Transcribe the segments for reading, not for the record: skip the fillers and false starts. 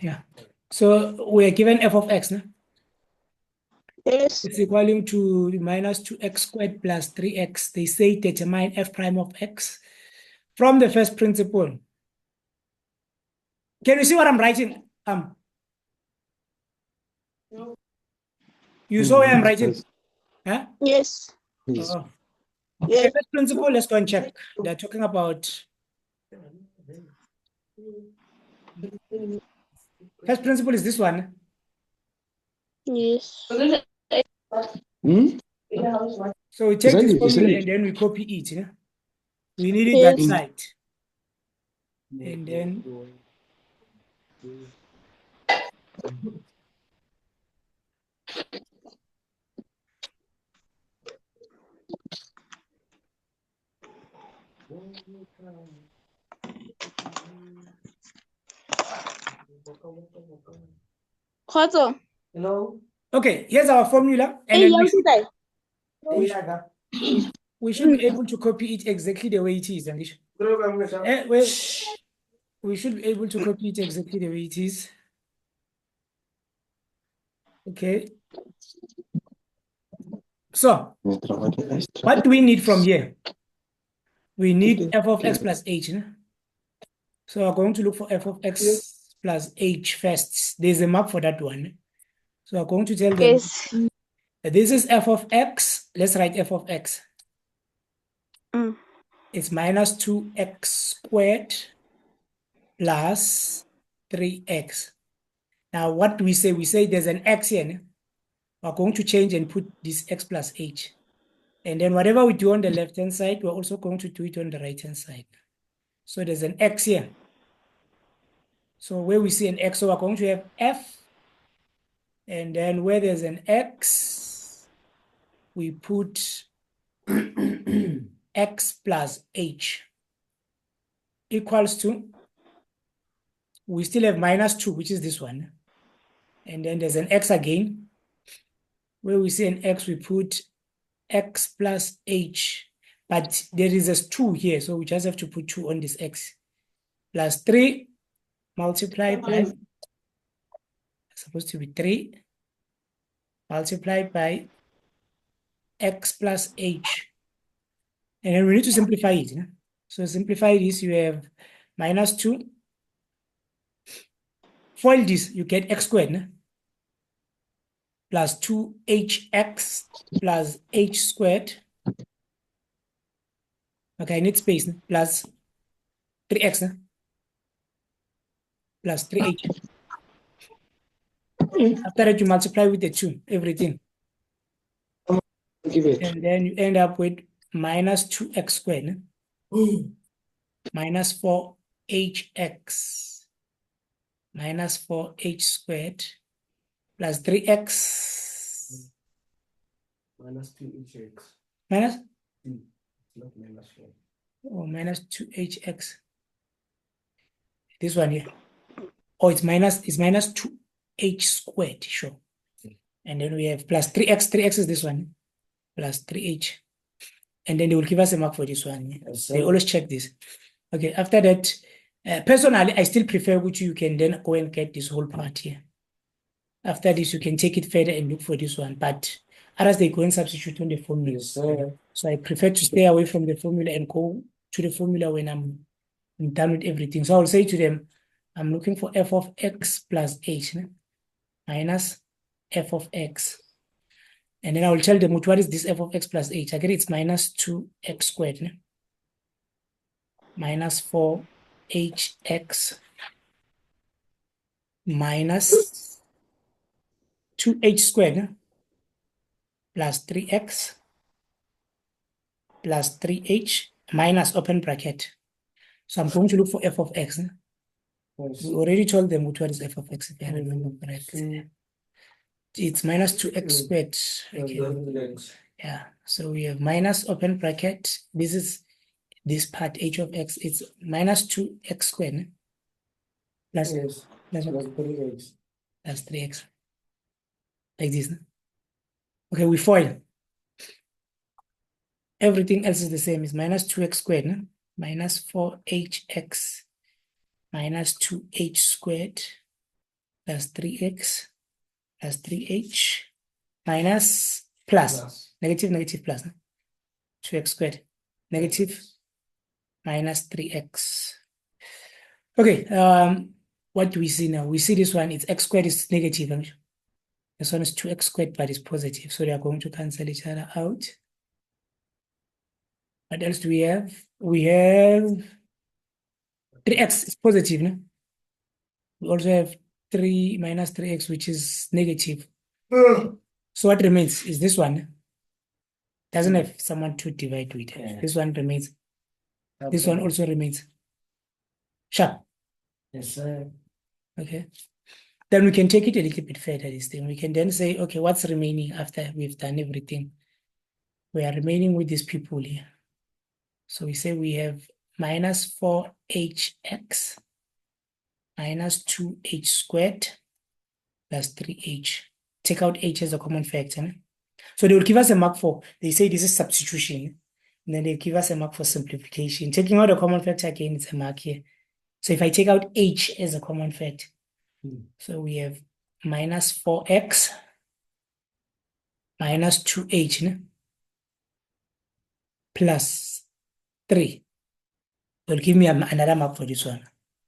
Yeah. So we are given f of x, no? Yes. It's equaling to minus 2x squared plus 3x. They say determine f prime of x from the first principle. Can you see what I'm writing? You saw where I'm writing? Huh? Yes. Oh. Yes. First principle, let's go and check. They're talking about first principle is this one. Yes. So we take this formula and then we copy it. You know? We need it that Yes. side. And then Kgotso. Hello. okay, here's our formula. And Hey, then we should be able to copy it exactly the way it is. We should be able to copy it exactly the way it is. Okay. So, what do we need from here? We need f of x plus h. No? So we're going to look for f of x plus h first. There's a map for that one. So we're going to tell them, Yes. this is f of x. Let's write f of x. It's minus 2x squared plus 3x. Now, what do we say? We say there's an x here. No? We're going to change and put this x plus h. And then whatever we do on the left-hand side, we're also going to do it on the right-hand side. So there's an x here. So where we see an x, so we're going to have f. And then where there's an x, we put x plus h equals to, we still have minus 2, which is this one. And then there's an x again. Where we see an x, we put x plus h. But there is a 2 here, so we just have to put 2 on this x. Plus 3 multiplied by, supposed to be 3, multiplied by x plus h. And then we need to simplify it. You know? So simplify this, you have minus 2. Foil this, you get x squared. No? Plus 2hx plus h squared. Okay, I need space. No? Plus 3x. No? Plus 3h. After that, you multiply with the 2, everything. And then you end up with minus 2x squared. No? Minus 4hx. Minus 4h squared. Plus 3x. Minus 2hx. Minus? Not minus 4. Oh, minus 2hx. This one here. Oh, it's minus 2h squared, sure. And then we have plus 3x. 3x is this one. Plus 3h. And then they will give us a mark for this one. Yes, they always check this. Okay, after that, personally, I still prefer which you can then go and get this whole part here. After this, you can take it further and look for this one. But others, they go and substitute on the formula. Yes, so I prefer to stay away from the formula and go to the formula when I'm done with everything. So I'll say to them, I'm looking for f of x plus h, no? Minus f of x. And then I will tell them, what is this f of x plus h? I get it's minus 2x squared. No? Minus 4hx minus 2h squared. No? Plus 3x plus 3h minus open bracket. So I'm going to look for f of x. No? Yes. We already told them what is f of x, if I remember correctly. It's minus 2x squared. Okay. Yeah, so we have minus open bracket. This is this part, h of x. It's minus 2x squared. No? Plus, Yes. plus 3x. Plus 3x. Like this. No? Okay, we foil. Everything else is the same. It's minus 2x squared. No? Minus 4hx minus 2h squared plus 3x plus 3h minus plus negative plus 2x squared negative minus 3x. Okay, what do we see now? We see this one, it's x squared is negative. This one is 2x squared, but it's positive. So they are going to cancel each other out. What else do we have? We have 3x is positive. No? We also have 3 minus 3x, which is negative. So what remains is this one. Doesn't have someone to divide with. Yeah. This one remains. This one also remains. Sharp. Yes, sir. Okay. Then we can take it a little bit further, this thing. We can then say, okay, what's remaining after we've done everything? We are remaining with these people here. So we say we have minus 4hx minus 2h squared plus 3h. Take out h as a common factor. Né? So they will give us a mark for, they say this is substitution. And then they give us a mark for simplification. Taking out a common factor again, it's a mark here. So if I take out h as a common factor, so we have minus 4x minus 2h né? Plus 3. They'll give me another mark for this one.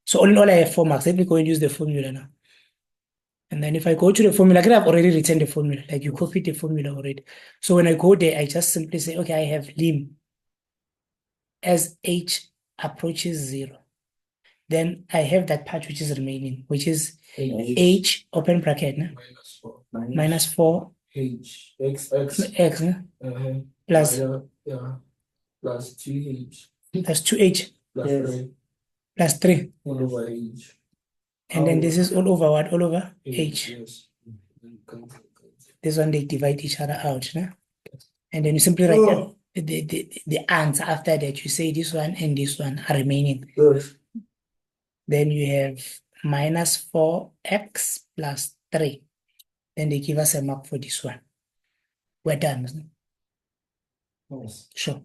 So all in all, I have 4 marks. Let me go and use the formula now. And then if I go to the formula, I've already written the formula, like you copied the formula already. So when I go there, I just simply say, okay, I have lim as h approaches 0. Then I have that part which is remaining, which is h open bracket né? Minus 4 H x x né? Plus plus 2h plus 2h plus Yes. 3 plus 3. all over h. And then this is all over what? All over h. Yes. This one, they divide each other out. Né? And then you simply write the answer after that. You say this one and this one are remaining. Yes. Then you have minus 4x plus 3. Then they give us a mark for this one. We're done. Isn't it? Yes. Sure.